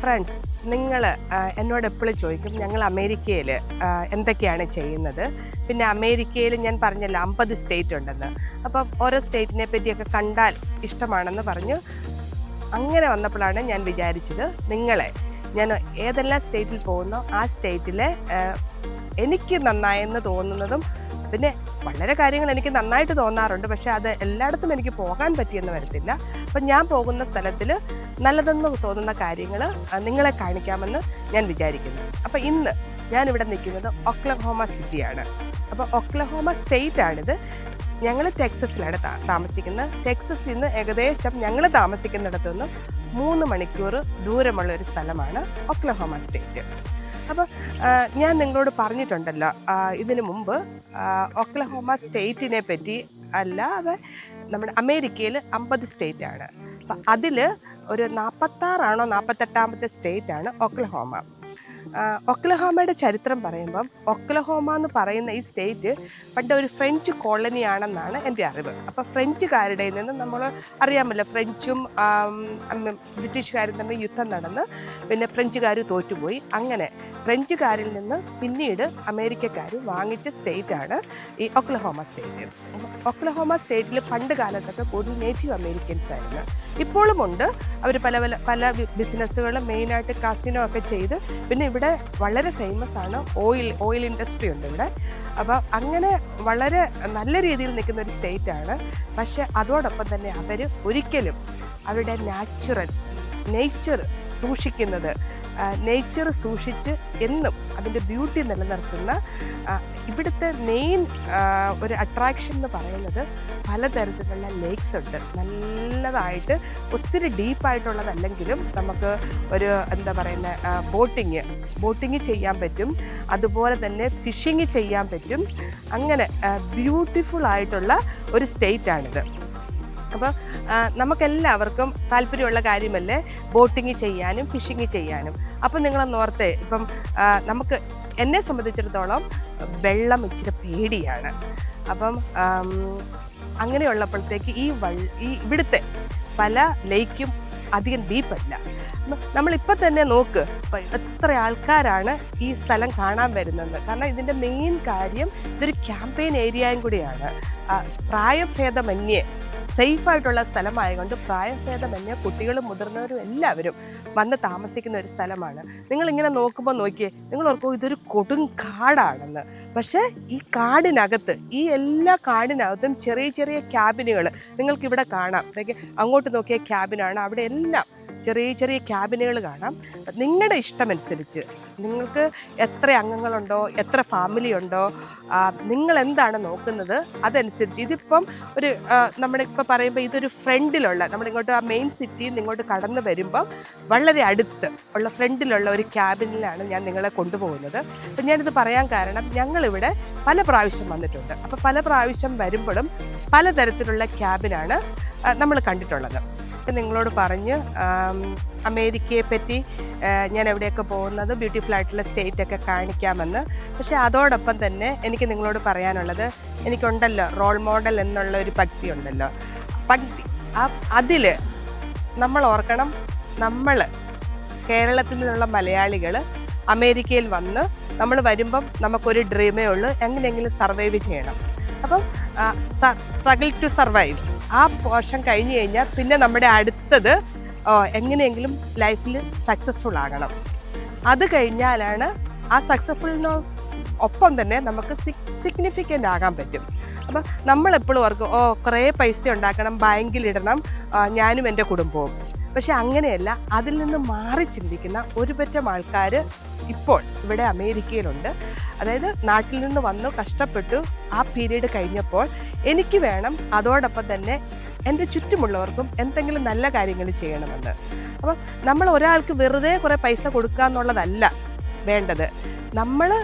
Friends, നിങ്ങൾ എന്നോട് എപ്പോഴും ചോദിക്കും ഞങ്ങൾ അമേരിക്കയിൽ എന്തൊക്കെയാണ് ചെയ്യുന്നത്. പിന്നെ അമേരിക്കയിൽ ഞാൻ പറഞ്ഞല്ലോ 50 സ്റ്റേറ്റ് ഉണ്ടെന്ന്. അപ്പം ഓരോ സ്റ്റേറ്റിനെ പറ്റിയൊക്കെ കണ്ടാൽ ഇഷ്ടമാണെന്ന് പറഞ്ഞു. അങ്ങനെ വന്നപ്പോഴാണ് ഞാൻ വിചാരിച്ചത് ഞാൻ ഏതെല്ലാം സ്റ്റേറ്റിൽ പോകുന്നോ ആ സ്റ്റേറ്റിലെ എനിക്ക് നന്നായെന്ന് തോന്നുന്നതും, പിന്നെ വളരെ കാര്യങ്ങൾ എനിക്ക് നന്നായിട്ട് തോന്നാറുണ്ട്, പക്ഷെ അത് എല്ലായിടത്തും എനിക്ക് പോകാൻ പറ്റിയെന്ന് വരത്തില്ല. അപ്പം ഞാൻ പോകുന്ന സ്ഥലത്തിൽ നല്ലതെന്ന് തോന്നുന്ന കാര്യങ്ങൾ നിങ്ങളെ കാണിക്കാമെന്ന് ഞാൻ വിചാരിക്കുന്നു. അപ്പം ഇന്ന് ഞാനിവിടെ നിൽക്കുന്നത് ഒക്ലഹോമ സിറ്റിയാണ്. അപ്പോൾ ഒക്ലഹോമ സ്റ്റേറ്റ് ആണിത്. ഞങ്ങൾ ടെക്സസിലാണ് താമസിക്കുന്നത്. ടെക്സസിൽ നിന്ന് ഏകദേശം ഞങ്ങൾ താമസിക്കുന്നിടത്തു നിന്ന് 3 മണിക്കൂർ ദൂരമുള്ള ഒരു സ്ഥലമാണ് ഒക്ലഹോമ സ്റ്റേറ്റ്. അപ്പോൾ ഞാൻ നിങ്ങളോട് പറഞ്ഞിട്ടുണ്ടല്ലോ ഇതിനു മുമ്പ് ഒക്ലഹോമ സ്റ്റേറ്റിനെ പറ്റി അല്ലാതെ നമ്മുടെ അമേരിക്കയിൽ 50 സ്റ്റേറ്റാണ്. അപ്പം അതിൽ ഒരു 46 48ാമത്തെ സ്റ്റേറ്റാണ് ഒക്ലഹോമ. ഒക്ലഹോമയുടെ ചരിത്രം പറയുമ്പം ഒക്ലഹോമ എന്ന് പറയുന്ന ഈ സ്റ്റേറ്റ് പണ്ട് ഒരു ഫ്രഞ്ച് കോളനി ആണെന്നാണ് എൻ്റെ അറിവ്. അപ്പോൾ ഫ്രഞ്ചുകാരുടെ നിന്ന് നമ്മൾ അറിയാമല്ലോ, ഫ്രഞ്ചും ബ്രിട്ടീഷുകാരും തമ്മിൽ യുദ്ധം നടന്ന് പിന്നെ ഫ്രഞ്ചുകാർ തോറ്റുപോയി. അങ്ങനെ ഫ്രഞ്ചുകാരിൽ നിന്ന് പിന്നീട് അമേരിക്കക്കാർ വാങ്ങിച്ച സ്റ്റേറ്റാണ് ഈ ഒക്ലഹോമ സ്റ്റേറ്റ്. ഒക്ലഹോമ സ്റ്റേറ്റിൽ പണ്ട് കാലത്തൊക്കെ കൂടുതൽ നേറ്റീവ് അമേരിക്കൻസ് ആയിരുന്നു. ഇപ്പോഴും ഉണ്ട്. അവർ പല ബിസിനസ്സുകളും മെയിനായിട്ട് കാസിനോ ഒക്കെ ചെയ്ത്, പിന്നെ ഇവിടെ വളരെ ഫേമസ് ആണ് ഓയിൽ ഇൻഡസ്ട്രി ഉണ്ട് ഇവിടെ. അപ്പോൾ അങ്ങനെ വളരെ നല്ല രീതിയിൽ നിൽക്കുന്ന ഒരു സ്റ്റേറ്റാണ്. പക്ഷെ അതോടൊപ്പം തന്നെ അവർ ഒരിക്കലും അവരുടെ നേച്ചർ സൂക്ഷിക്കുന്നത്, നേച്ചർ സൂക്ഷിച്ച് എന്നും അതിൻ്റെ ബ്യൂട്ടി നിലനിർത്തുന്ന ഇവിടുത്തെ മെയിൻ ഒരു അട്രാക്ഷൻ എന്ന് പറയുന്നത് പലതരത്തിലുള്ള ലേക്സ് ഉണ്ട്. നല്ലതായിട്ട് ഒത്തിരി ഡീപ്പായിട്ടുള്ളതല്ലെങ്കിലും നമുക്ക് ഒരു എന്താ പറയുന്ന ബോട്ടിങ് ചെയ്യാൻ പറ്റും. അതുപോലെ തന്നെ ഫിഷിങ് ചെയ്യാൻ പറ്റും. അങ്ങനെ ബ്യൂട്ടിഫുൾ ആയിട്ടുള്ള ഒരു സ്റ്റേറ്റാണിത്. അപ്പോൾ നമുക്കെല്ലാവർക്കും താല്പര്യമുള്ള കാര്യമല്ലേ ബോട്ടിങ് ചെയ്യാനും ഫിഷിങ് ചെയ്യാനും. അപ്പം നിങ്ങളൊന്ന് ഓർത്തേ, ഇപ്പം എന്നെ സംബന്ധിച്ചിടത്തോളം വെള്ളം ഇച്ചിരി പേടിയാണ്. അപ്പം അങ്ങനെയുള്ളപ്പോഴത്തേക്ക് ഈ ഇവിടുത്തെ പല ലേക്കും അധികം ഡീപ്പല്ല. നമ്മളിപ്പോൾ തന്നെ നോക്ക് എത്ര ആൾക്കാരാണ് ഈ സ്ഥലം കാണാൻ വരുന്നത്. കാരണം ഇതിൻ്റെ മെയിൻ കാര്യം ഇതൊരു ക്യാമ്പയിൻ ഏരിയയും കൂടിയാണ്. പ്രായഭേദമന്യേ സേഫായിട്ടുള്ള സ്ഥലമായതുകൊണ്ട് പ്രായഭേദമന്യേ കുട്ടികളും മുതിർന്നവരും എല്ലാവരും വന്ന് താമസിക്കുന്ന ഒരു സ്ഥലമാണ്. നിങ്ങളിങ്ങനെ നോക്കിയേ, നിങ്ങൾ ഓർക്കും ഇതൊരു കൊടും കാടാണെന്ന്. പക്ഷേ ഈ കാടിനകത്ത്, ഈ എല്ലാ കാടിനകത്തും ചെറിയ ചെറിയ ക്യാബിനുകൾ നിങ്ങൾക്കിവിടെ കാണാം. അങ്ങോട്ട് നോക്കിയ ക്യാബിനാണ്, അവിടെ എല്ലാം ചെറിയ ചെറിയ ക്യാബിനുകൾ കാണാം. നിങ്ങളുടെ ഇഷ്ടമനുസരിച്ച് നിങ്ങൾക്ക് എത്ര അംഗങ്ങളുണ്ടോ, എത്ര ഫാമിലി ഉണ്ടോ, നിങ്ങൾ എന്താണ് നോക്കുന്നത് അതനുസരിച്ച്. ഇതിപ്പം ഒരു നമ്മളിപ്പോൾ പറയുമ്പോൾ ഇതൊരു ഫ്രണ്ടിലുള്ള, നമ്മളിങ്ങോട്ട് ആ മെയിൻ സിറ്റിയിൽ നിന്ന് ഇങ്ങോട്ട് കടന്നു വരുമ്പം വളരെ അടുത്ത് ഉള്ള ഫ്രണ്ടിലുള്ള ഒരു ക്യാബിനിലാണ് ഞാൻ നിങ്ങളെ കൊണ്ടുപോകുന്നത്. അപ്പം ഞാനിത് പറയാൻ കാരണം ഞങ്ങളിവിടെ പല പ്രാവശ്യം വന്നിട്ടുണ്ട്. അപ്പോൾ പല പ്രാവശ്യം വരുമ്പോഴും പലതരത്തിലുള്ള ക്യാബിനാണ് നമ്മൾ കണ്ടിട്ടുള്ളത്. നിങ്ങളോട് പറഞ്ഞ് അമേരിക്കയെ പറ്റി ഞാൻ എവിടെയൊക്കെ പോകുന്നത്, ബ്യൂട്ടിഫുൾ ആയിട്ടുള്ള സ്റ്റേറ്റൊക്കെ കാണിക്കാമെന്ന്. പക്ഷേ അതോടൊപ്പം തന്നെ എനിക്ക് നിങ്ങളോട് പറയാനുള്ളത്, എനിക്കുണ്ടല്ലോ റോൾ മോഡൽ എന്നുള്ള ഒരു പക്തി ഉണ്ടല്ലോ. അതിൽ നമ്മൾ ഓർക്കണം, നമ്മൾ കേരളത്തിൽ നിന്നുള്ള മലയാളികൾ അമേരിക്കയിൽ വന്ന് നമ്മൾ വരുമ്പം നമുക്കൊരു ഡ്രീമേ ഉള്ളൂ, എങ്ങനെയെങ്കിലും സർവൈവ് ചെയ്യണം. അപ്പം സ്ട്രഗിൾ ടു സർവൈവ് ആ പോർഷൻ കഴിഞ്ഞ് കഴിഞ്ഞാൽ പിന്നെ നമ്മുടെ അടുത്തത് എങ്ങനെയെങ്കിലും ലൈഫിൽ സക്സസ്ഫുൾ ആകണം. അത് കഴിഞ്ഞാലാണ് ആ സക്സസ്ഫുളിനൊപ്പം തന്നെ നമുക്ക് സിഗ്നിഫിക്കൻ്റ് ആകാൻ പറ്റും. അപ്പം നമ്മളെപ്പോഴും ഓർക്കും കുറേ പൈസ ഉണ്ടാക്കണം, ബാങ്കിലിടണം, ഞാനും എൻ്റെ കുടുംബവും. പക്ഷെ അങ്ങനെയല്ല. അതിൽ നിന്ന് മാറി ചിന്തിക്കുന്ന ഒരു പറ്റം ആൾക്കാർ ഇപ്പോൾ ഇവിടെ അമേരിക്കയിലുണ്ട്. അതായത് നാട്ടിൽ നിന്ന് വന്നു കഷ്ടപ്പെട്ടു, ആ പീരീഡ് കഴിഞ്ഞപ്പോൾ എനിക്ക് വേണം അതോടൊപ്പം തന്നെ എൻ്റെ ചുറ്റുമുള്ളവർക്കും എന്തെങ്കിലും നല്ല കാര്യങ്ങൾ ചെയ്യണമെന്ന്. അപ്പം നമ്മൾ ഒരാൾക്ക് വെറുതെ കുറേ പൈസ കൊടുക്കുക എന്നുള്ളതല്ല വേണ്ടത്.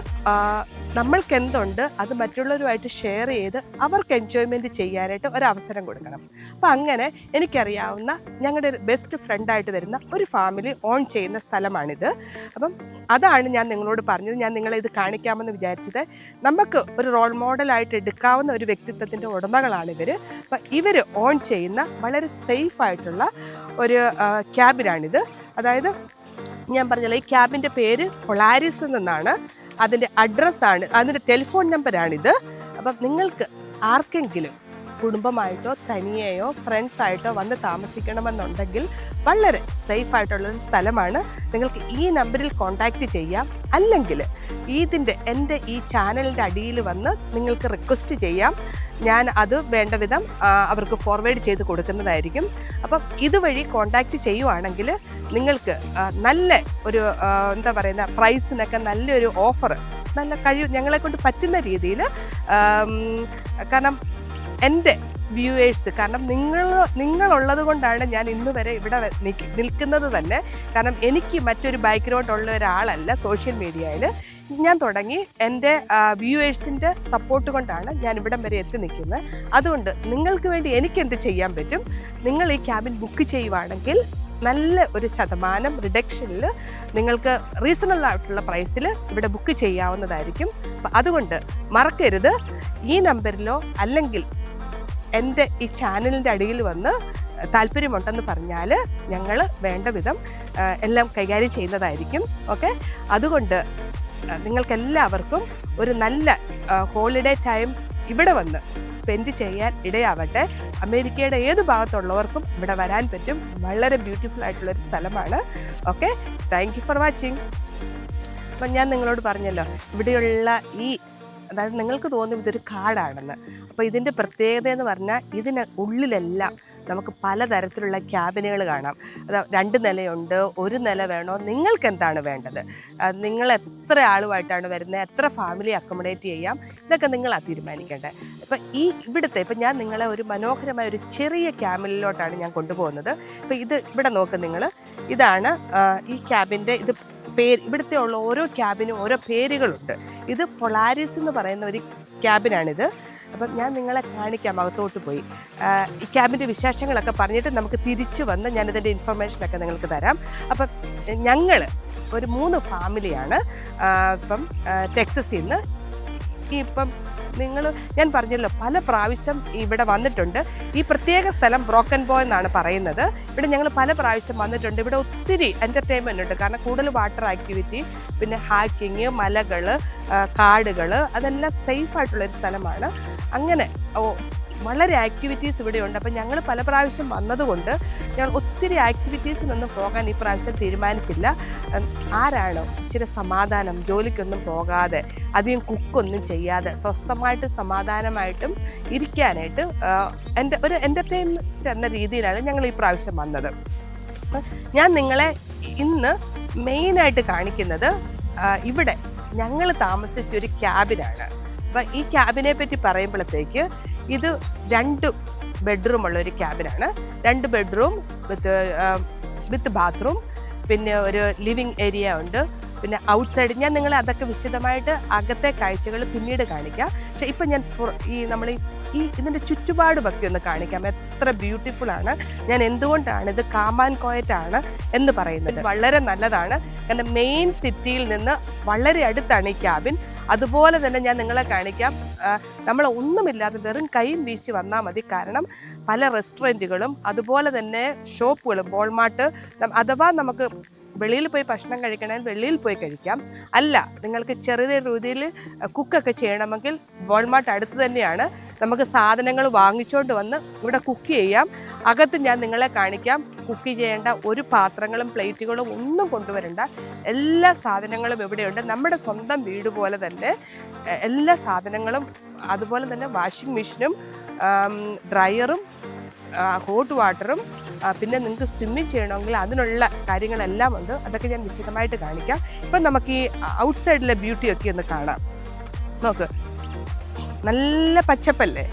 നമ്മൾക്ക് എന്തുണ്ട് അത് മറ്റുള്ളവരുമായിട്ട് ഷെയർ ചെയ്ത് അവർക്ക് എൻജോയ്മെൻറ്റ് ചെയ്യാനായിട്ട് ഒരവസരം കൊടുക്കണം. അപ്പം അങ്ങനെ എനിക്കറിയാവുന്ന ഞങ്ങളുടെ ബെസ്റ്റ് ഫ്രണ്ടായിട്ട് വരുന്ന ഒരു ഫാമിലി ഓൺ ചെയ്യുന്ന സ്ഥലമാണിത്. അപ്പം അതാണ് ഞാൻ നിങ്ങളോട് പറഞ്ഞത്. ഞാൻ നിങ്ങളെ ഇത് കാണിക്കാമെന്ന് വിചാരിച്ചത്. നമുക്ക് ഒരു റോൾ മോഡലായിട്ട് എടുക്കാവുന്ന ഒരു വ്യക്തിത്വത്തിൻ്റെ ഉടമകളാണിവർ. അപ്പം ഇവർ ഓൺ ചെയ്യുന്ന വളരെ സേഫായിട്ടുള്ള ഒരു ക്യാബിനാണിത്. അതായത് ഞാൻ പറഞ്ഞല്ലോ ഈ ക്യാബിൻ്റെ പേര് പൊളാരിസ് എന്നാണ്. അതിൻ്റെ അഡ്രസ്സാണ്, അതിൻ്റെ ടെലിഫോൺ നമ്പറാണിത്. അപ്പം നിങ്ങൾക്ക് ആർക്കെങ്കിലും കുടുംബമായിട്ടോ തനിയെയോ ഫ്രണ്ട്സായിട്ടോ വന്ന് താമസിക്കണമെന്നുണ്ടെങ്കിൽ വളരെ സേഫായിട്ടുള്ളൊരു സ്ഥലമാണ്. നിങ്ങൾക്ക് ഈ നമ്പറിൽ കോൺടാക്റ്റ് ചെയ്യാം. അല്ലെങ്കിൽ എൻ്റെ ഈ ചാനലിൻ്റെ അടിയിൽ വന്ന് നിങ്ങൾക്ക് റിക്വസ്റ്റ് ചെയ്യാം. ഞാൻ അത് വേണ്ട വിധം അവർക്ക് ഫോർവേഡ് ചെയ്ത് കൊടുക്കുന്നതായിരിക്കും. അപ്പം ഇതുവഴി കോൺടാക്റ്റ് ചെയ്യുവാണെങ്കിൽ നിങ്ങൾക്ക് നല്ല ഒരു എന്താ പറയുന്ന പ്രൈസിനൊക്കെ നല്ലൊരു ഓഫർ, നല്ല ഞങ്ങളെ കൊണ്ട് പറ്റുന്ന രീതിയിൽ, കാരണം എൻ്റെ വ്യൂവേഴ്സ്, കാരണം നിങ്ങളുള്ളത് കൊണ്ടാണ് ഞാൻ ഇന്ന് വരെ ഇവിടെ നിൽക്കുന്നത് തന്നെ. കാരണം എനിക്ക് മറ്റൊരു ബാക്ക്ഗ്രൗണ്ട് ഉള്ള ഒരാളല്ല സോഷ്യൽ മീഡിയയിൽ. ഞാൻ തുടങ്ങി എൻ്റെ വ്യൂവേഴ്സിൻ്റെ സപ്പോർട്ട് കൊണ്ടാണ് ഞാൻ ഇവിടം വരെ എത്തി നിൽക്കുന്നത്. അതുകൊണ്ട് നിങ്ങൾക്ക് വേണ്ടി എനിക്കെന്ത് ചെയ്യാൻ പറ്റും? നിങ്ങൾ ഈ ക്യാബിൻ ബുക്ക് ചെയ്യുവാണെങ്കിൽ നല്ല ഒരു ശതമാനം റിഡക്ഷനിൽ നിങ്ങൾക്ക് റീസണബിൾ ആയിട്ടുള്ള പ്രൈസിൽ ഇവിടെ ബുക്ക് ചെയ്യാവുന്നതായിരിക്കും. അപ്പം അതുകൊണ്ട് മറക്കരുത്, ഈ നമ്പറിലോ അല്ലെങ്കിൽ എൻ്റെ ഈ ചാനലിൻ്റെ അടിയിൽ വന്ന് താല്പര്യമുണ്ടെന്ന് പറഞ്ഞാൽ ഞങ്ങൾ വേണ്ട വിധം എല്ലാം കൈകാര്യം ചെയ്യുന്നതായിരിക്കും. ഓക്കെ, അതുകൊണ്ട് നിങ്ങൾക്കെല്ലാവർക്കും ഒരു നല്ല ഹോളിഡേ ടൈം ഇവിടെ വന്ന് സ്പെൻഡ് ചെയ്യാൻ ഇടയാവട്ടെ. അമേരിക്കയുടെ ഏത് ഭാഗത്തുള്ളവർക്കും ഇവിടെ വരാൻ പറ്റും. വളരെ ബ്യൂട്ടിഫുൾ ആയിട്ടുള്ളൊരു സ്ഥലമാണ്. Okay, thank you for watching. അപ്പം ഞാൻ നിങ്ങളോട് പറഞ്ഞല്ലോ, ഇവിടെയുള്ള അതായത് നിങ്ങൾക്ക് തോന്നും ഇതൊരു കാടാണെന്ന്. അപ്പോൾ ഇതിൻ്റെ പ്രത്യേകത എന്ന് പറഞ്ഞാൽ ഇതിന് ഉള്ളിലെല്ലാം നമുക്ക് പലതരത്തിലുള്ള ക്യാബിനുകൾ കാണാം. അത് 2 നിലയുണ്ട്, 1 നില വേണോ, നിങ്ങൾക്ക് എന്താണ് വേണ്ടത്, നിങ്ങൾ എത്ര ആളുമായിട്ടാണ് വരുന്നത്, എത്ര ഫാമിലി അക്കോമഡേറ്റ് ചെയ്യാം, ഇതൊക്കെ നിങ്ങളാണ് തീരുമാനിക്കേണ്ടത്. ഇപ്പം ഇപ്പം ഞാൻ നിങ്ങളെ ഒരു മനോഹരമായ ഒരു ചെറിയ ക്യാബിനിലോട്ടാണ് ഞാൻ കൊണ്ടുപോകുന്നത്. അപ്പോൾ ഇവിടെ നോക്ക് നിങ്ങൾ, ഇതാണ് ഈ ക്യാബിൻ്റെ ഇവിടുത്തെ ഉള്ള ഓരോ ക്യാബിനും ഓരോ പേരുകളുണ്ട്. ഇത് പൊളാരിസ് എന്ന് പറയുന്ന ഒരു ക്യാബിനാണിത്. അപ്പം ഞാൻ നിങ്ങളെ കാണിക്കാം, അകത്തോട്ട് പോയി ഈ ക്യാബിൻ്റെ വിശേഷങ്ങളൊക്കെ പറഞ്ഞിട്ട് നമുക്ക് തിരിച്ചു വന്ന് ഞാനിതിൻ്റെ ഇൻഫർമേഷനൊക്കെ നിങ്ങൾക്ക് തരാം. അപ്പം ഞങ്ങൾ ഒരു 3 ഫാമിലിയാണ് ഇപ്പം ടെക്സസിൽ നിന്ന്. ഞാൻ പറഞ്ഞല്ലോ പല പ്രാവശ്യം ഇവിടെ വന്നിട്ടുണ്ട്. ഈ പ്രത്യേക സ്ഥലം ബ്രോക്കൻ ബോയ് എന്നാണ് പറയുന്നത്. ഇവിടെ ഞങ്ങൾ പല പ്രാവശ്യം വന്നിട്ടുണ്ട്. ഇവിടെ ഒത്തിരി എൻ്റർടൈൻമെൻ്റ് ഉണ്ട്. കാരണം കൂടുതൽ വാട്ടർ ആക്ടിവിറ്റി, പിന്നെ ഹാക്കിങ്, മലകൾ, കാടുകൾ, അതെല്ലാം സേഫായിട്ടുള്ളൊരു സ്ഥലമാണ്. അങ്ങനെ വളരെ ആക്ടിവിറ്റീസ് ഇവിടെയുണ്ട്. അപ്പം ഞങ്ങൾ പല പ്രാവശ്യം വന്നതുകൊണ്ട് ഞങ്ങൾ ഒത്തിരി ആക്ടിവിറ്റീസിനൊന്നും പോകാൻ ഈ പ്രാവശ്യം തീരുമാനിച്ചില്ല. ആരാണോ ഇച്ചിരി സമാധാനം, ജോലിക്കൊന്നും പോകാതെ അധികം കുക്കൊന്നും ചെയ്യാതെ സ്വസ്ഥമായിട്ട് സമാധാനമായിട്ടും ഇരിക്കാനായിട്ട് ഒരു എൻ്റർടൈൻമെൻറ്റ് എന്ന രീതിയിലാണ് ഞങ്ങൾ ഈ പ്രാവശ്യം വന്നത്. ഞാൻ നിങ്ങളെ ഇന്ന് മെയിനായിട്ട് കാണിക്കുന്നത് ഇവിടെ ഞങ്ങൾ താമസിച്ചൊരു ക്യാബിനാണ്. അപ്പം ഈ ക്യാബിനെ പറ്റി പറയുമ്പോഴത്തേക്ക് ഇത് 2 ബെഡ്റൂമുള്ള ഒരു ക്യാബിനാണ്. 2 ബെഡ്റൂം വിത്ത് ബാത്റൂം, പിന്നെ ഒരു ലിവിങ് ഏരിയ ഉണ്ട്, പിന്നെ ഔട്ട്സൈഡ്. ഞാൻ നിങ്ങളെ അതൊക്കെ വിശദമായിട്ട് അകത്തെ കാഴ്ചകൾ പിന്നീട് കാണിക്കാം. പക്ഷെ ഇപ്പം ഞാൻ നമ്മൾ ഇതിൻ്റെ ചുറ്റുപാടുമൊക്കെ ഒന്ന് കാണിക്കാം. എത്ര ബ്യൂട്ടിഫുൾ ആണ്. ഞാൻ എന്തുകൊണ്ടാണ് ഇത് കാമാൻ കോയറ്റാണ് എന്ന് പറയുന്നത്. വളരെ നല്ലതാണ്. കാരണം മെയിൻ സിറ്റിയിൽ നിന്ന് വളരെ അടുത്താണ് ഈ ക്യാബിൻ. അതുപോലെ തന്നെ ഞാൻ നിങ്ങളെ കാണിക്കാം, നമ്മൾ ഒന്നുമില്ലാതെ വെറും കൈയും വീശി വന്നാൽ മതി. കാരണം പല റെസ്റ്റോറൻറ്റുകളും അതുപോലെ തന്നെ ഷോപ്പുകളും, വാൾമാർട്ട്, അഥവാ നമുക്ക് വെളിയിൽ പോയി ഭക്ഷണം കഴിക്കണമെങ്കിൽ വെളിയിൽ പോയി കഴിക്കാം. അല്ല, നിങ്ങൾക്ക് ചെറിയ രീതിയിൽ കുക്കൊക്കെ ചെയ്യണമെങ്കിൽ വാൾമാർട്ട് അടുത്ത് തന്നെയാണ്. നമുക്ക് സാധനങ്ങൾ വാങ്ങിച്ചുകൊണ്ട് വന്ന് ഇവിടെ കുക്ക് ചെയ്യാം. അകത്ത് ഞാൻ നിങ്ങളെ കാണിക്കാം. കുക്ക് ചെയ്യേണ്ട ഒരു പാത്രങ്ങളും പ്ലേറ്റുകളും ഒന്നും കൊണ്ടുവരണ്ട. എല്ലാ സാധനങ്ങളും ഇവിടെയുണ്ട്. നമ്മുടെ സ്വന്തം വീട് പോലെ തന്നെ എല്ലാ സാധനങ്ങളും, അതുപോലെ തന്നെ വാഷിംഗ് മെഷീനും ഡ്രയറും ഹോട്ട് വാട്ടറും, പിന്നെ നിങ്ങൾക്ക് സ്വിമ്മിങ് ചെയ്യണമെങ്കിൽ അതിനുള്ള കാര്യങ്ങളെല്ലാം ഉണ്ട്. അതൊക്കെ ഞാൻ വിശദമായിട്ട് കാണിക്കാം. ഇപ്പം നമുക്ക് ഈ ഔട്ട്സൈഡിലെ ബ്യൂട്ടിയൊക്കെ ഒന്ന് കാണാം. നോക്ക്, നല്ല പച്ചപ്പല്ലേ.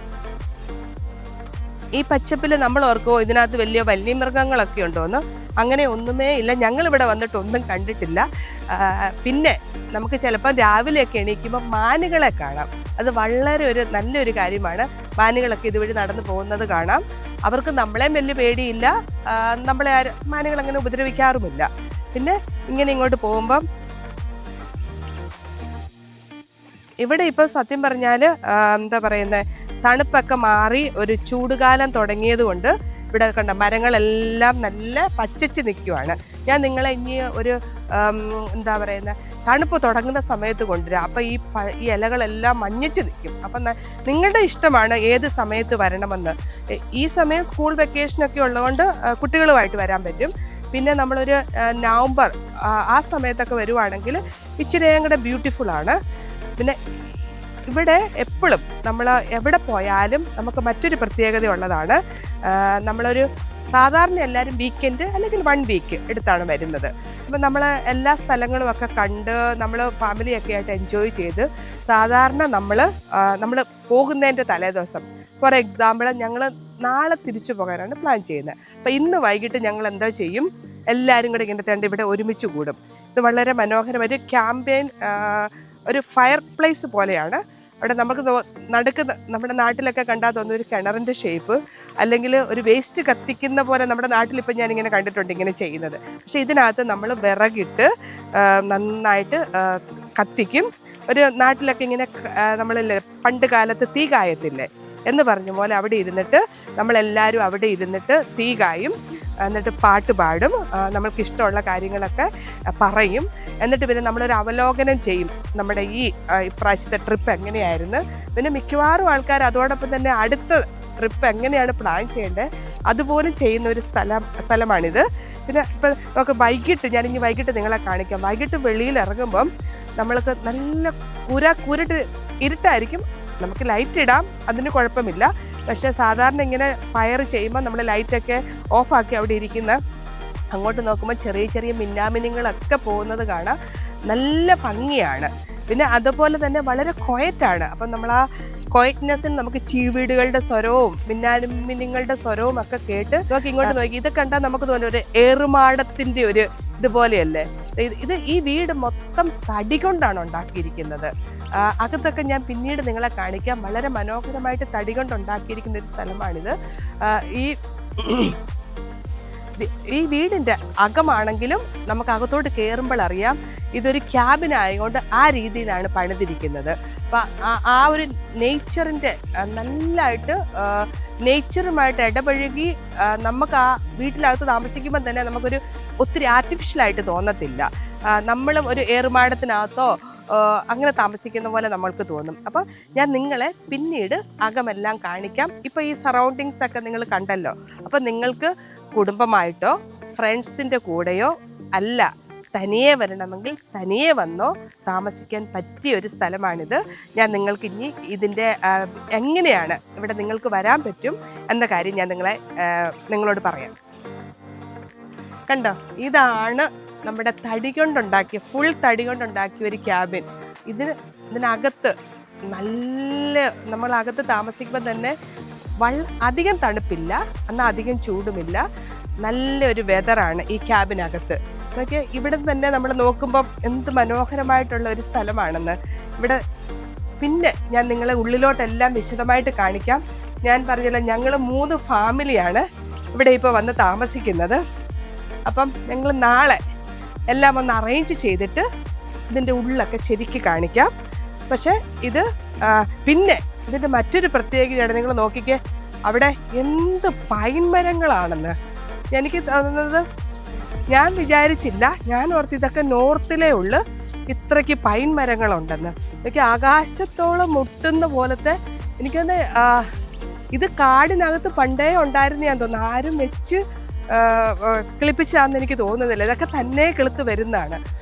ഈ പച്ചപ്പിൽ നമ്മൾ ഓർക്കുമോ ഇതിനകത്ത് വലിയ വന്യമൃഗങ്ങളൊക്കെ ഉണ്ടോയെന്ന്? അങ്ങനെ ഒന്നുമേ ഇല്ല. ഞങ്ങളിവിടെ വന്നിട്ട് ഒന്നും കണ്ടിട്ടില്ല. പിന്നെ നമുക്ക് ചിലപ്പോൾ രാവിലെയൊക്കെ എണീക്കുമ്പോൾ മാനുകളെ കാണാം. അത് വളരെ നല്ലൊരു കാര്യമാണ്. മാനുകളൊക്കെ ഇതുവഴി നടന്നു പോകുന്നത് കാണാം. അവർക്ക് നമ്മളെയും വലിയ പേടിയില്ല. നമ്മളെ മാനുകൾ അങ്ങനെ ഉപദ്രവിക്കാറുമില്ല. പിന്നെ ഇങ്ങനെ ഇങ്ങോട്ട് പോകുമ്പം ഇവിടെ ഇപ്പോൾ സത്യം പറഞ്ഞാൽ എന്താ പറയുന്നത്, തണുപ്പൊക്കെ മാറി ഒരു ചൂടുകാലം തുടങ്ങിയത് കൊണ്ട് ഇവിടെ കണ്ട മരങ്ങളെല്ലാം നല്ല പച്ചച്ച് നിൽക്കുവാണ്. ഞാൻ നിങ്ങളെ ഇനി ഒരു എന്താ പറയുന്നത് തണുപ്പ് തുടങ്ങുന്ന സമയത്ത് കൊണ്ടുവരാം. അപ്പോൾ ഈ ഇലകളെല്ലാം മഞ്ഞച്ച് നിൽക്കും. അപ്പം നിങ്ങളുടെ ഇഷ്ടമാണ് ഏത് സമയത്ത് വരണമെന്ന്. ഈ സമയം സ്കൂൾ വെക്കേഷനൊക്കെ ഉള്ളതുകൊണ്ട് കുട്ടികളുമായിട്ട് വരാൻ പറ്റും. പിന്നെ നമ്മളൊരു നവംബർ ആ സമയത്തൊക്കെ വരുവാണെങ്കിൽ ഇച്ചിരിയും കൂടെ ബ്യൂട്ടിഫുള്ളാണ്. പിന്നെ ഇവിടെ എപ്പോഴും നമ്മൾ എവിടെ പോയാലും നമുക്ക് മറ്റൊരു പ്രത്യേകത ഉള്ളതാണ്. നമ്മളൊരു സാധാരണ എല്ലാവരും വീക്കെൻഡ് അല്ലെങ്കിൽ 1 വീക്ക് എടുത്താണ് വരുന്നത്. അപ്പം നമ്മൾ എല്ലാ സ്ഥലങ്ങളും ഒക്കെ കണ്ട് നമ്മൾ ഫാമിലിയൊക്കെ ആയിട്ട് എൻജോയ് ചെയ്ത് സാധാരണ നമ്മൾ പോകുന്നതിൻ്റെ തലേദിവസം ഫോർ എക്സാമ്പിൾ ഞങ്ങൾ നാളെ തിരിച്ചു പോകാനാണ് പ്ലാൻ ചെയ്യുന്നത്. അപ്പം ഇന്ന് വൈകിട്ട് ഞങ്ങൾ എന്താ ചെയ്യും, എല്ലാവരും കൂടെ ഇങ്ങനെ ഇവിടെ ഒരുമിച്ച് കൂടും. ഇത് വളരെ മനോഹരമായ ഒരു ക്യാമ്പയിൻ, ഒരു ഫയർ പ്ലേസ് പോലെയാണ്. അവിടെ നമുക്ക് നടുക്ക് നമ്മുടെ നാട്ടിലൊക്കെ കണ്ടാൽ തോന്നുന്ന ഒരു കിണറിൻ്റെ ഷേപ്പ്, അല്ലെങ്കിൽ ഒരു വേസ്റ്റ് കത്തിക്കുന്ന പോലെ നമ്മുടെ നാട്ടിലിപ്പോൾ ഞാനിങ്ങനെ കണ്ടിട്ടുണ്ട് ഇങ്ങനെ ചെയ്യുന്നത്. പക്ഷേ ഇതിനകത്ത് നമ്മൾ വിറകിട്ട് നന്നായിട്ട് കത്തിക്കും. ഒരു നാട്ടിലൊക്കെ ഇങ്ങനെ നമ്മളില്ലേ പണ്ട് കാലത്ത് തീ കായത്തില്ലേ എന്ന് പറഞ്ഞ പോലെ അവിടെ ഇരുന്നിട്ട് നമ്മളെല്ലാവരും അവിടെ ഇരുന്നിട്ട് തീ കായും, എന്നിട്ട് പാട്ട് പാടും, നമ്മൾക്ക് ഇഷ്ടമുള്ള കാര്യങ്ങളൊക്കെ പറയും. എന്നിട്ട് പിന്നെ നമ്മളൊരു അവലോകനം ചെയ്യും നമ്മുടെ ഈ ഇപ്രാവശ്യത്തെ ട്രിപ്പ് എങ്ങനെയായിരുന്നു. പിന്നെ മിക്കവാറും ആൾക്കാർ അതോടൊപ്പം തന്നെ അടുത്ത ട്രിപ്പ് എങ്ങനെയാണ് പ്ലാൻ ചെയ്യേണ്ടത് അതുപോലും ചെയ്യുന്ന ഒരു സ്ഥലമാണിത്. പിന്നെ ഇപ്പം നമുക്ക് ഞാനിനി വൈകിട്ട് നിങ്ങളെ കാണിക്കാം. വൈകിട്ട് വെളിയിൽ ഇറങ്ങുമ്പം നമ്മൾക്ക് നല്ല കൂരിട്ട് ഇരുട്ടായിരിക്കും. നമുക്ക് ലൈറ്റ് ഇടാം, അതിന് കുഴപ്പമില്ല. പക്ഷേ സാധാരണ ഇങ്ങനെ ഫയർ ചെയ്യുമ്പോൾ നമ്മൾ ലൈറ്റൊക്കെ ഓഫാക്കി അവിടെ ഇരിക്കുന്ന അങ്ങോട്ട് നോക്കുമ്പോൾ ചെറിയ ചെറിയ മിന്നാമിനുങ്ങളൊക്കെ പോകുന്നത് കാണാം. നല്ല ഭംഗിയാണ്. പിന്നെ അതുപോലെ തന്നെ വളരെ ക്വയറ്റാണ്. അപ്പം നമ്മൾ ആ ക്വയറ്റ്നെസ്സിന് നമുക്ക് ചീവീടുകളുടെ സ്വരവും മിന്നാമിനുങ്ങളുടെ സ്വരവും ഒക്കെ കേട്ട് നോക്കി ഇങ്ങോട്ട് നോക്കി ഇത് കണ്ടാൽ നമുക്ക് തോന്നുന്നു ഒരു ഏറുമാടത്തിൻ്റെ ഒരു ഇതുപോലെയല്ലേ. ഈ വീട് മൊത്തം തടി കൊണ്ടാണ് ഉണ്ടാക്കിയിരിക്കുന്നത്. അകത്തൊക്കെ ഞാൻ പിന്നീട് നിങ്ങളെ കാണിക്കാം. വളരെ മനോഹരമായിട്ട് തടി കൊണ്ട് ഉണ്ടാക്കിയിരിക്കുന്ന ഒരു സ്ഥലമാണിത്. ഈ വീടിൻ്റെ അകമാണെങ്കിലും നമുക്ക് അകത്തോട്ട് കയറുമ്പോൾ അറിയാം ഇതൊരു ക്യാബിൻ ആയതുകൊണ്ട് ആ രീതിയിലാണ് പണിതിരിക്കുന്നത്. അപ്പം ആ ഒരു നേച്ചറിൻ്റെ നല്ലതായിട്ട് നേച്ചറുമായിട്ട് ഇടപഴകി നമുക്ക് ആ വീട്ടിനകത്ത് താമസിക്കുമ്പോൾ തന്നെ നമുക്കൊരു ഒത്തിരി ആർട്ടിഫിഷ്യലായിട്ട് തോന്നത്തില്ല. നമ്മളും ഒരു ഏറുമാടത്തിനകത്തോ അങ്ങനെ താമസിക്കുന്ന പോലെ നമ്മൾക്ക് തോന്നും. അപ്പോൾ ഞാൻ നിങ്ങളെ പിന്നീട് അകമെല്ലാം കാണിക്കാം. ഇപ്പോൾ ഈ സറൗണ്ടിങ്സ് ഒക്കെ നിങ്ങൾ കണ്ടല്ലോ. അപ്പോൾ നിങ്ങൾക്ക് കുടുംബമായിട്ടോ ഫ്രണ്ട്സിൻ്റെ കൂടെയോ അല്ല തനിയെ വരണമെങ്കിൽ തനിയെ വന്നോ താമസിക്കാൻ പറ്റിയ ഒരു സ്ഥലമാണിത്. ഞാൻ നിങ്ങൾക്ക് ഇനി ഇതിൻ്റെ എങ്ങനെയാണ് ഇവിടെ നിങ്ങൾക്ക് വരാൻ പറ്റും എന്ന കാര്യം ഞാൻ നിങ്ങളോട് പറയാം. കണ്ടോ, ഇതാണ് നമ്മുടെ തടി കൊണ്ടുണ്ടാക്കിയ ഫുൾ തടി കൊണ്ടുണ്ടാക്കിയ ഒരു ക്യാബിൻ. ഇതിനകത്ത് നല്ല നമ്മളകത്ത് താമസിക്കുമ്പോൾ തന്നെ അധികം തണുപ്പില്ല, എന്നാൽ അധികം ചൂടുമില്ല. നല്ലൊരു വെതറാണ് ഈ ക്യാബിനകത്ത്. നോക്കിയ ഇവിടെ തന്നെ നമ്മൾ നോക്കുമ്പം എന്ത് മനോഹരമായിട്ടുള്ള ഒരു സ്ഥലമാണെന്ന് ഇവിടെ. പിന്നെ ഞാൻ നിങ്ങളെ ഉള്ളിലോട്ടെല്ലാം വിശദമായിട്ട് കാണിക്കാം. ഞാൻ പറഞ്ഞല്ലോ ഞങ്ങൾ 3 ഫാമിലിയാണ് ഇവിടെ ഇപ്പോൾ വന്ന് താമസിക്കുന്നത്. അപ്പം ഞങ്ങൾ നാളെ എല്ലാം ഒന്ന് അറേഞ്ച് ചെയ്തിട്ട് ഇതിൻ്റെ ഉള്ളിലൊക്കെ ശരിക്ക് കാണിക്കാം. പക്ഷേ പിന്നെ ഇതിൻ്റെ മറ്റൊരു പ്രത്യേകതയാണ്, നിങ്ങൾ നോക്കിക്കേ അവിടെ എന്ത് പൈൻ മരങ്ങളാണെന്ന്. എനിക്ക് തോന്നുന്നത് ഞാൻ വിചാരിച്ചില്ല, ഞാൻ ഓർത്ത് ഇതൊക്കെ നോർത്തിലേ ഉള്ളു ഇത്രയ്ക്ക് പൈൻ മരങ്ങളുണ്ടെന്ന്. എനിക്ക് ആകാശത്തോളം മുട്ടുന്ന പോലത്തെ എനിക്കൊന്ന് ഇത് കാടിനകത്ത് പണ്ടേ ഉണ്ടായിരുന്നു ഞാൻ തോന്നുന്നു. ആരും വെച്ച് കിളിപ്പിച്ചാന്ന് എനിക്ക് തോന്നുന്നില്ല. ഇതൊക്കെ തന്നെ കിളുത്ത് വരുന്നതാണ്.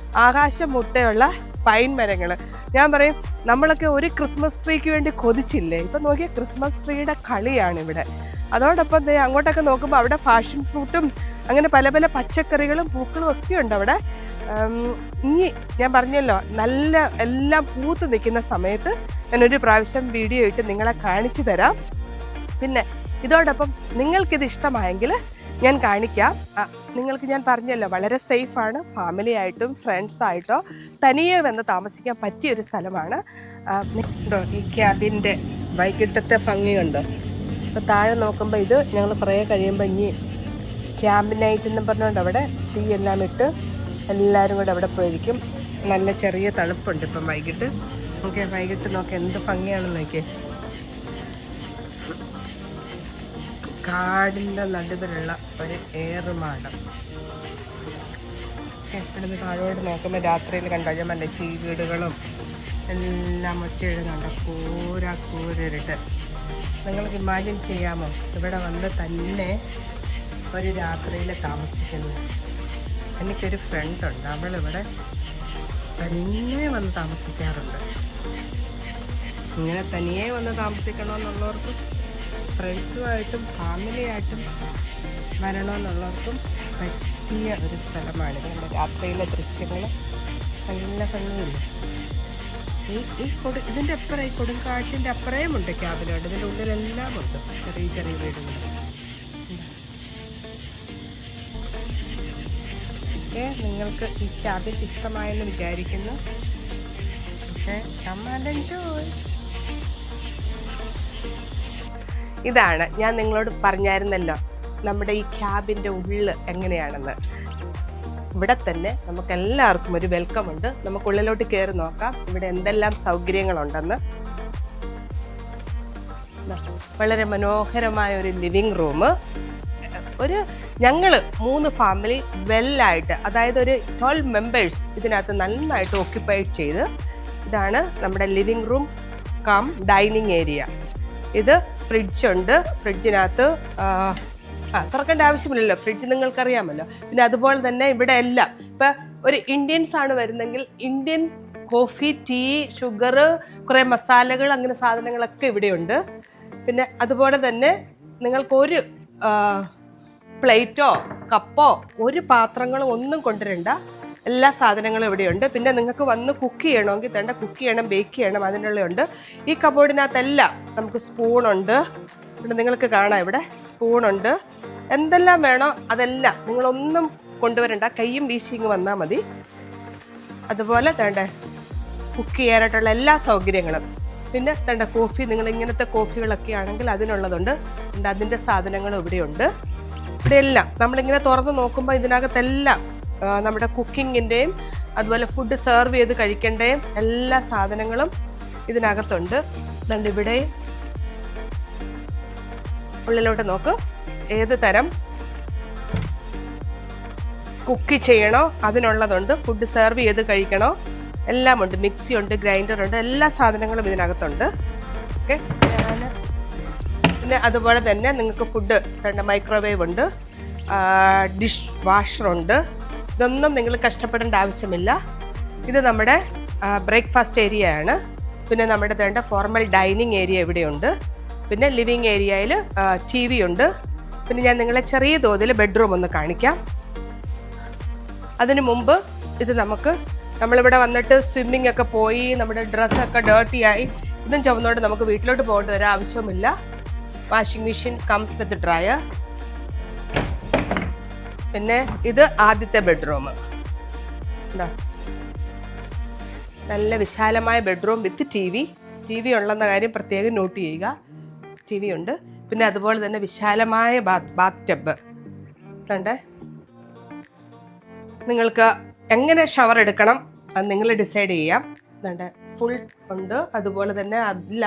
ആകാശം മുട്ടയുള്ള പൈൻ മരങ്ങൾ. ഞാൻ പറയും നമ്മളൊക്കെ ഒരു ക്രിസ്മസ് ട്രീക്ക് വേണ്ടി കൊതിച്ചില്ലേ, ഇപ്പം നോക്കിയാൽ ക്രിസ്മസ് ട്രീയുടെ കളിയാണ് ഇവിടെ. അതോടൊപ്പം അങ്ങോട്ടൊക്കെ നോക്കുമ്പോൾ അവിടെ ഫാഷൻ ഫ്രൂട്ടും അങ്ങനെ പല പല പച്ചക്കറികളും പൂക്കളും ഒക്കെ ഉണ്ട് അവിടെ. ഇനി ഞാൻ പറഞ്ഞല്ലോ നല്ല എല്ലാം പൂത്ത് നിൽക്കുന്ന സമയത്ത് ഞാനൊരു പ്രാവശ്യം വീഡിയോ ഇട്ട് നിങ്ങളെ കാണിച്ചു തരാം. പിന്നെ ഇതോടൊപ്പം നിങ്ങൾക്കിത് ഇഷ്ടമായെങ്കിൽ ഞാൻ കാണിക്കാം. നിങ്ങൾക്ക് ഞാൻ പറഞ്ഞല്ലോ വളരെ സേഫാണ്. ഫാമിലി ആയിട്ടും ഫ്രണ്ട്സായിട്ടോ തനിയെ വന്ന് താമസിക്കാൻ പറ്റിയൊരു സ്ഥലമാണ്. ഈ ക്യാബിൻ്റെ വൈകിട്ടത്തെ ഭംഗി കണ്ടോ. അപ്പോൾ താഴെ നോക്കുമ്പോൾ ഇത് ഞങ്ങൾ കുറേ കഴിയുമ്പോൾ ഇനി ക്യാമ്പിനായിട്ട് എന്നും പറഞ്ഞുകൊണ്ട് അവിടെ തീ എല്ലാം ഇട്ട് എല്ലാവരും കൂടെ അവിടെ പോയിരിക്കും. നല്ല ചെറിയ തണുപ്പുണ്ട് ഇപ്പം വൈകിട്ട്. വൈകിട്ട് നോക്കി എന്ത് ഭംഗിയാണെന്ന് നോക്കിയേ. കാടിൻ്റെ നടുവിലുള്ള ഒരു ഏറുമാടം. ഇവിടുന്ന് താഴോട്ട് നോക്കുമ്പോൾ രാത്രിയിൽ കണ്ടോ ഞാൻ നല്ല ചീവീടുകളും എല്ലാം ഒച്ചയിടുന്നുണ്ട്. കൂരിട്ട് നിങ്ങൾക്ക് ഇമാജിൻ ചെയ്യാമോ ഇവിടെ വന്ന് തന്നെ ഒരു രാത്രിയിൽ താമസിക്കുന്നത്? എനിക്കൊരു ഫ്രണ്ടുണ്ട്, അവളിവിടെ തന്നെ വന്ന് താമസിക്കാറുണ്ട്. ഇങ്ങനെ തനിയെ വന്ന് താമസിക്കണമെന്നുള്ളവർക്കും ഫ്രണ്ട്സുമായിട്ടും ഫാമിലിയായിട്ടും വരണമെന്നുള്ളവർക്കും പറ്റിയ ഒരു സ്ഥലമാണിത്. നമ്മുടെ രാത്രിയിലെ ദൃശ്യങ്ങൾ നല്ല ഭംഗിയില്ല. ഇതിൻ്റെ അപ്പുറം ഈ കൊടുങ്കാറ്റിൻ്റെ അപ്പുറയുമുണ്ട് ക്യാബിനുണ്ട്. ഇതിൻ്റെ ഉള്ളിലെല്ലാം ഉണ്ട് ചെറിയ ചെറിയ വീടുകൾ. നിങ്ങൾക്ക് ഈ ക്യാബിൻ ഇഷ്ടമായെന്ന് വിചാരിക്കുന്നു. ഇതാണ് ഞാൻ നിങ്ങളോട് പറഞ്ഞായിരുന്നല്ലോ നമ്മുടെ ഈ ക്യാബിൻ്റെ ഉള്ളിൽ എങ്ങനെയാണെന്ന്. ഇവിടെ തന്നെ നമുക്ക് എല്ലാവർക്കും ഒരു വെൽക്കം ഉണ്ട്. നമുക്കുള്ളിലോട്ട് കയറി നോക്കാം ഇവിടെ എന്തെല്ലാം സൗകര്യങ്ങളുണ്ടെന്ന്. വളരെ മനോഹരമായ ഒരു ലിവിങ് റൂം. ഞങ്ങൾ 3 ഫാമിലി വെല്ലായിട്ട്, അതായത് ഒരു 12 മെമ്പേഴ്സ് ഇതിനകത്ത് നന്നായിട്ട് ഓക്യുപ്പൈഡ് ചെയ്ത്. ഇതാണ് നമ്മുടെ living room come dining area. ഇത് ഫ്രിഡ്ജുണ്ട്. ഫ്രിഡ്ജിനകത്ത് തുറക്കേണ്ട ആവശ്യമില്ലല്ലോ, ഫ്രിഡ്ജ് നിങ്ങൾക്കറിയാമല്ലോ. പിന്നെ അതുപോലെ തന്നെ ഇവിടെ എല്ലാം ഇപ്പം ഒരു ഇന്ത്യൻസ് ആണ് വരുന്നെങ്കിൽ ഇന്ത്യൻ കോഫി, ടീ, ഷുഗർ, കുറേ മസാലകൾ, അങ്ങനെ സാധനങ്ങളൊക്കെ ഇവിടെയുണ്ട്. പിന്നെ അതുപോലെ തന്നെ നിങ്ങൾക്കൊരു പ്ലേറ്റോ കപ്പോ ഒരു പാത്രങ്ങളും ഒന്നും കൊണ്ടുവരണ്ട, എല്ലാ സാധനങ്ങളും ഇവിടെയുണ്ട്. പിന്നെ നിങ്ങൾക്ക് വന്ന് കുക്ക് ചെയ്യണമെങ്കിൽ തന്നെ കുക്ക് ചെയ്യണം, ബേക്ക് ചെയ്യണം, അതിനുള്ളതുണ്ട്. ഈ കബോർഡിനകത്തെല്ലാം നമുക്ക് സ്പൂണുണ്ട്. ഇവിടെ നിങ്ങൾക്ക് കാണാം, ഇവിടെ സ്പൂണുണ്ട്. എന്തെല്ലാം വേണോ അതെല്ലാം നിങ്ങളൊന്നും കൊണ്ടുവരണ്ട, കയ്യും വീശിങ് വന്നാൽ മതി. അതുപോലെ തേണ്ട കുക്ക് ചെയ്യാനായിട്ടുള്ള എല്ലാ സൗകര്യങ്ങളും. പിന്നെ തേണ്ട കോഫി, നിങ്ങൾ ഇങ്ങനത്തെ കോഫികളൊക്കെ ആണെങ്കിൽ അതിനുള്ളതുണ്ട്. അതിൻ്റെ സാധനങ്ങളും ഇവിടെയുണ്ട്. ഇവിടെ എല്ലാം നമ്മളിങ്ങനെ തുറന്ന് നോക്കുമ്പോൾ ഇതിനകത്തെല്ലാം നമ്മുടെ കുക്കിങ്ങിൻ്റെയും അതുപോലെ ഫുഡ് സെർവ് ചെയ്ത് കഴിക്കേണ്ടയും എല്ലാ സാധനങ്ങളും ഇതിനകത്തുണ്ട്. അതുകൊണ്ട് ഇവിടെ ഉള്ളിലോട്ട് നോക്ക്, ഏത് തരം കുക്ക് ചെയ്യണോ അതിനുള്ളതുണ്ട്. ഫുഡ് സെർവ് ചെയ്ത് കഴിക്കണോ എല്ലാം ഉണ്ട്. മിക്സി ഉണ്ട്, ഗ്രൈൻഡർ ഉണ്ട്, എല്ലാ സാധനങ്ങളും ഇതിനകത്തുണ്ട്. ഓക്കെ. പിന്നെ അതുപോലെ തന്നെ നിങ്ങൾക്ക് ഫുഡ് മൈക്രോവേവ് ഉണ്ട്, ഡിഷ് വാഷറുണ്ട്. ഇതൊന്നും നിങ്ങൾ കഷ്ടപ്പെടേണ്ട ആവശ്യമില്ല. ഇത് നമ്മുടെ ബ്രേക്ക്ഫാസ്റ്റ് ഏരിയ ആണ്. പിന്നെ നമ്മുടെ തേണ്ട ഫോർമൽ ഡൈനിങ് ഏരിയ ഇവിടെയുണ്ട്. പിന്നെ ലിവിങ് ഏരിയയിൽ TV ഉണ്ട്. പിന്നെ ഞാൻ നിങ്ങളെ ചെറിയ തോതിൽ ബെഡ്റൂം ഒന്ന് കാണിക്കാം. അതിനു മുമ്പ് ഇത് നമ്മളിവിടെ വന്നിട്ട് സ്വിമ്മിങ് ഒക്കെ പോയി നമ്മുടെ ഡ്രസ്സൊക്കെ ഡേർട്ടിയായി ഇതും ചുമന്നോണ്ട് നമുക്ക് വീട്ടിലോട്ട് പോകേണ്ട ഒരു ആവശ്യമില്ല. Washing machine comes with dryer. പിന്നെ ഇത് ആദ്യത്തെ ബെഡ്റൂം. നല്ല വിശാലമായ ബെഡ്റൂം വിത്ത് TV ഉള്ളെന്ന കാര്യം പ്രത്യേകം നോട്ട് ചെയ്യുക. TV ഉണ്ട്. പിന്നെ അതുപോലെ തന്നെ വിശാലമായ ബാത്ത് ടബ്. നിങ്ങൾക്ക് എങ്ങനെ ഷവർ എടുക്കണം അത് നിങ്ങൾ ഡിസൈഡ് ചെയ്യാം. ഫുൾ ഉണ്ട്. അതുപോലെ തന്നെ അല്ല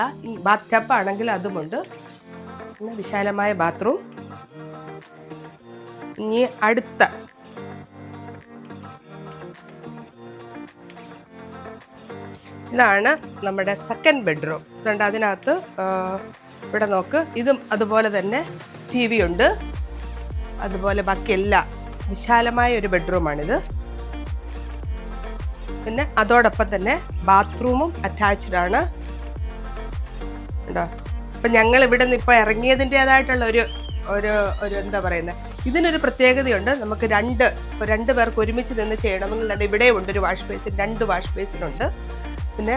ബാത്ത് ടബ് ആണെങ്കിൽ അതുമുണ്ട്. പിന്നെ വിശാലമായ ബാത്റൂം. ഇനി അടുത്ത ഇതാണ് നമ്മുടെ സെക്കൻഡ് ബെഡ്റൂം. അതുകൊണ്ട് അതിനകത്ത് ഇവിടെ നോക്ക്, ഇതും അതുപോലെ തന്നെ TV ഉണ്ട്. അതുപോലെ ബാക്കി എല്ലാം വിശാലമായ ഒരു ബെഡ്റൂമാണിത്. പിന്നെ അതോടൊപ്പം തന്നെ ബാത്റൂമും അറ്റാച്ച്ഡ് ആണ്. ഉണ്ടോ? അപ്പം ഞങ്ങൾ ഇവിടെ നിന്ന് ഇപ്പോൾ ഇറങ്ങിയതിൻ്റെതായിട്ടുള്ള ഒരു എന്താ പറയുന്നത്, ഇതിനൊരു പ്രത്യേകതയുണ്ട്. നമുക്ക് രണ്ട് പേർക്ക് ഒരുമിച്ച് നിന്ന് ചെയ്യണമെങ്കിൽ ഇവിടെ ഉണ്ട് ഒരു വാഷ് ബേസിൻ, 2 വാഷ് ബേസിനുണ്ട്. പിന്നെ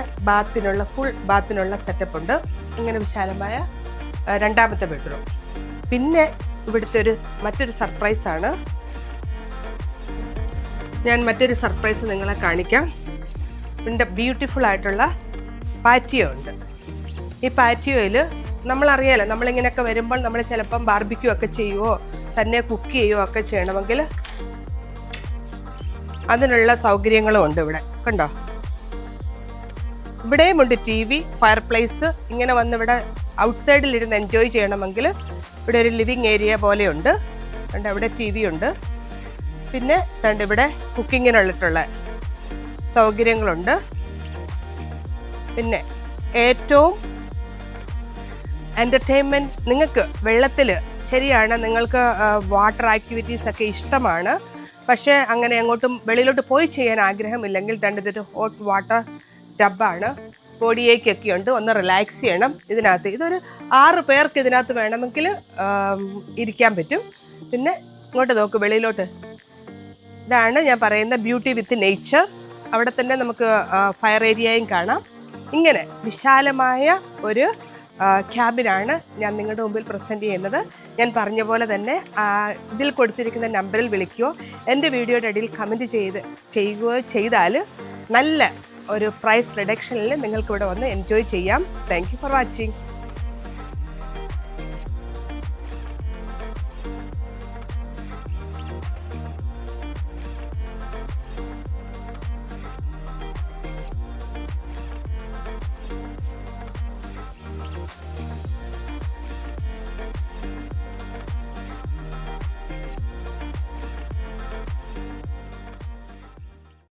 ഫുൾ ബാത്തിനുള്ള സെറ്റപ്പ് ഉണ്ട്. ഇങ്ങനെ വിശാലമായ രണ്ടാമത്തെ ബെഡ്റൂം. പിന്നെ ഇവിടുത്തെ മറ്റൊരു സർപ്രൈസാണ്. ഞാൻ മറ്റൊരു സർപ്രൈസ് നിങ്ങളെ കാണിക്കാം. ഇവിടെ ബ്യൂട്ടിഫുൾ ആയിട്ടുള്ള പാറ്റിയോ ഉണ്ട്. ഈ പാറ്റിയോയിൽ നമ്മളറിയാലോ, നമ്മളിങ്ങനെയൊക്കെ വരുമ്പോൾ നമ്മൾ ചിലപ്പം ബാർബിക്യൂ ഒക്കെ ചെയ്യുവോ തന്നെ കുക്ക് ചെയ്യുവോ ഒക്കെ ചെയ്യണമെങ്കിൽ അതിനുള്ള സൗകര്യങ്ങളും ഉണ്ട് ഇവിടെ. കണ്ടോ? ഇവിടെയും ഉണ്ട് TV, ഫയർ പ്ലേസ്. ഇങ്ങനെ വന്ന് ഇവിടെ ഔട്ട്സൈഡിലിരുന്ന് എൻജോയ് ചെയ്യണമെങ്കിൽ ഇവിടെ ഒരു ലിവിങ് ഏരിയ പോലെയുണ്ട്. അവിടെ TV ഉണ്ട്. പിന്നെ കണ്ട് ഇവിടെ കുക്കിങ്ങിനുള്ളിട്ടുള്ള സൗകര്യങ്ങളുണ്ട്. പിന്നെ ഏറ്റവും എൻ്റർടൈൻമെൻറ്റ് നിങ്ങൾക്ക് വെള്ളത്തിൽ ശരിയാണ്, നിങ്ങൾക്ക് വാട്ടർ ആക്ടിവിറ്റീസ് ഒക്കെ ഇഷ്ടമാണ്. പക്ഷേ അങ്ങനെ അങ്ങോട്ടും വെളിയിലോട്ട് പോയി ചെയ്യാൻ ആഗ്രഹമില്ലെങ്കിൽ ഇതൊരു ഹോട്ട് വാട്ടർ ടബാണ്. ബോഡിയേക്കൊക്കെ ഉണ്ട്, ഒന്ന് റിലാക്സ് ചെയ്യണം ഇതിനകത്ത്. ഇതൊരു 6 പേർക്ക് ഇതിനകത്ത് വേണമെങ്കിൽ ഇരിക്കാൻ പറ്റും. പിന്നെ ഇങ്ങോട്ട് നോക്ക് വെളിയിലോട്ട്. ഇതാണ് ഞാൻ പറയുന്ന ബ്യൂട്ടി വിത്ത് നേച്ചർ. അവിടെ തന്നെ നമുക്ക് ഫയർ ഏരിയയും കാണാം. ഇങ്ങനെ വിശാലമായ ഒരു ക്യാബിനാണ് ഞാൻ നിങ്ങളുടെ മുമ്പിൽ പ്രസൻറ്റ് ചെയ്യുന്നത്. ഞാൻ പറഞ്ഞ പോലെ തന്നെ ഇതിൽ കൊടുത്തിരിക്കുന്ന നമ്പറിൽ വിളിക്കുകയോ എൻ്റെ വീഡിയോയുടെ അടിയിൽ കമൻറ്റ് ചെയ്യുകയോ ചെയ്താൽ നല്ല ഒരു പ്രൈസ് റിഡക്ഷനിൽ നിങ്ങൾക്ക് ഇവിടെ വന്ന് എൻജോയ് ചെയ്യാം. Thank you for watching.